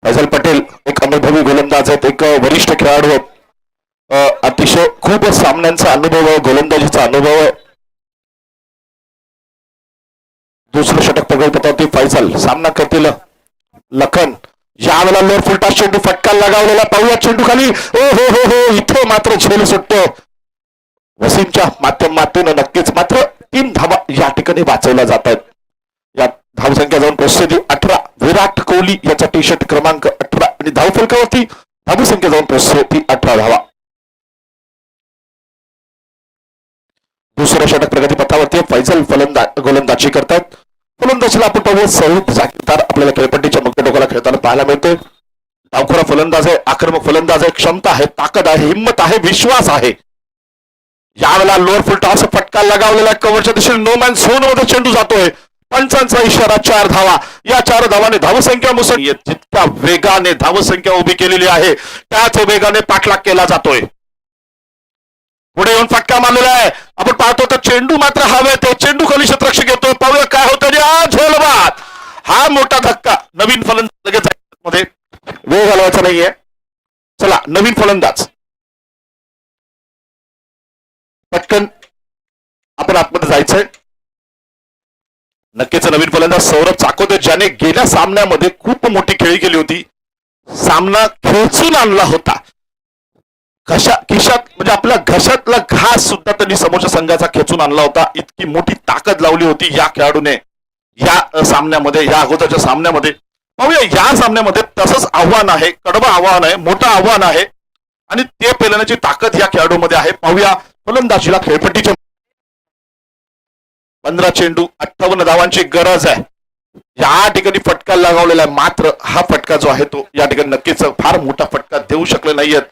फैजल पटेल एक अनुभवी गोलंदाज आहेत, एक वरिष्ठ खेळाडू आहेत, अतिशय खूप सामन्यांचा अनुभव आहे, गोलंदाजीचा अनुभव आहे. दुसरं षटक पकडतावरती फैजल सामना करतील लखन. यावेळेला लोअर फुलटा चेंडू फटका लगावलेला पाहूया. चेंडू खाली. ओ हो हो हो, इथे मात्र झेल सुटतो वसीमच्या माध्यमातून. नक्कीच मात्र 3 धावा या ठिकाणी वाचवल्या जात आहेत. या धावसंख्या जाऊन पोहोचते 18. विराट कोहली याचा टी शर्ट क्रमांक 18 आणि धावफलकावरती धावसंख्या जाऊन पोहोचते 18 धावा. दुसरं षटक प्रगतीपथावरती फैजल गोलंदाजी करतात. फलंदाजीला आपण पाहूया सौरभ जागीरदार आपल्याला खेळपट्टीच्या मुख्य टोकाला खेळताना पाहायला मिळतोय. डावखोरा फलंदाज आहे, आक्रमक फलंदाज आहे, क्षमता आहे, ताकद आहे, हिंमत आहे, विश्वास आहे. यावेळेला लोअर फुल टॉस फटका लगावलेला कव्हरच्या दिशेने नो मॅन झोन मध्ये चेंडू जातोय. पंचांचा इशारा 4 धावा. या 4 धावाने धावसंख्या मुसळ. जितक्या वेगाने धावसंख्या उभी केलेली आहे त्याच वेगाने पाठलाग केला जातोय. पुढे येऊन फटका मारलेला आहे. आपण पाहतो तर चेंडू मात्र हवेत. चेंडू खाली क्षेत्ररक्षक येतोय. पाहूया काय होतं. झोलबाद. हा मोठा धक्का. नवीन फलंदाज लगेच मध्ये वेळ घालवायचा नाहीये. चला नवीन फलंदाज पटकन आपण आतमध्ये जायचंय. नक्कीच नवीन फलंदाज सौरभ चाकोते, ज्याने गेल्या सामन्यामध्ये खूप मोठी खेळी केली होती. सामना खेचून आणला होता. खिशात म्हणजे आपल्या घशातला घास सुद्धा त्यांनी समोरच्या संघाचा खेचून आणला होता. इतकी मोठी ताकद लावली होती या खेळाडूने या सामन्यामध्ये, या अगोदरच्या सामन्यामध्ये. पाहूया या सामन्यामध्ये तसंच आव्हान आहे, कडवं आव्हान आहे, मोठं आव्हान आहे आणि ते पेलण्याची ताकद या खेळाडूमध्ये आहे. पाहूया फलंदाजीला खेळपट्टीच्या 15 चेंडू 58 धावांची गरज आहे. या ठिकाणी फटका लगावलेला आहे. मात्र हा फटका जो आहे तो या ठिकाणी नक्कीच फार मोठा फटका देऊ शकले नाहीयेत.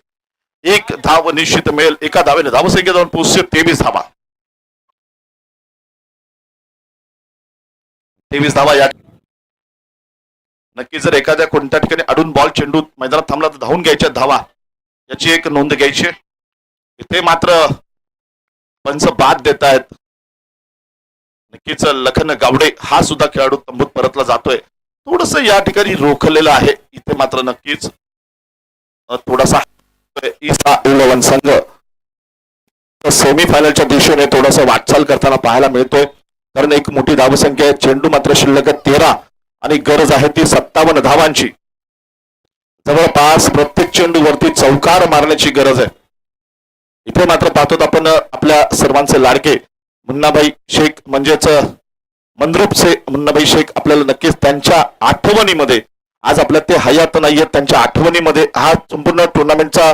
1 धाव निश्चित मिळेल. एका धावेने धावसंख्या जाऊन पोहोचते 23 धावा. 23 धावा या नक्की. जर एखाद्या कोणत्या ठिकाणी अडून बॉल चेंडू मैदानात थांबला तर धावून घ्यायच्या धावा, याची एक नोंद घ्यायची. इथे मात्र पंच बाद देत आहेत. नक्कीच लखन गावडे हा सुद्धा खेळाडू तंबूत परतला जातोय. थोडस या ठिकाणी रोखलेला आहे. इथे मात्र नक्कीच थोडासा ईसा 11 संघ सेमीफायनलच्या दिशेने थोडासा वाटचाल करताना पाहायला मिळतोय. कारण एक मोठी धावसंख्या आहे. चेंडू मात्र शिल्लक 13 आणि गरज आहे ती 57 धावांची. जवळपास प्रत्येक चेंडू वरती चौकार मारण्याची गरज आहे. इथे मात्र पाहतो आपण आपल्या सर्वांचे लाडके मुन्नाभाई शेख म्हणजेच मंद्रुपचे मुन्नाभाई शेख आपल्याला नक्कीच त्यांच्या आठवणीमध्ये, आज आपल्या ते हयात नाहीयेत, त्यांच्या आठवणीमध्ये हा संपूर्ण टुर्नामेंटचा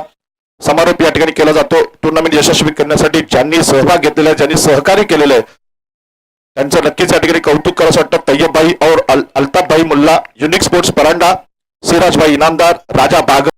समारोप या ठिकाणी केला जातो. टुर्नामेंट यशस्वी करण्यासाठी ज्यांनी सहभाग घेतलेला आहे, ज्यांनी सहकार्य केलेलं आहे, त्यांचं नक्कीच या ठिकाणी कौतुक करावं वाटतं. तय्यब भाई और अल्ताफ भाई मुल्ला, युनिक स्पोर्ट्स परांडा, सिराज भाई इनामदार, राजा बाग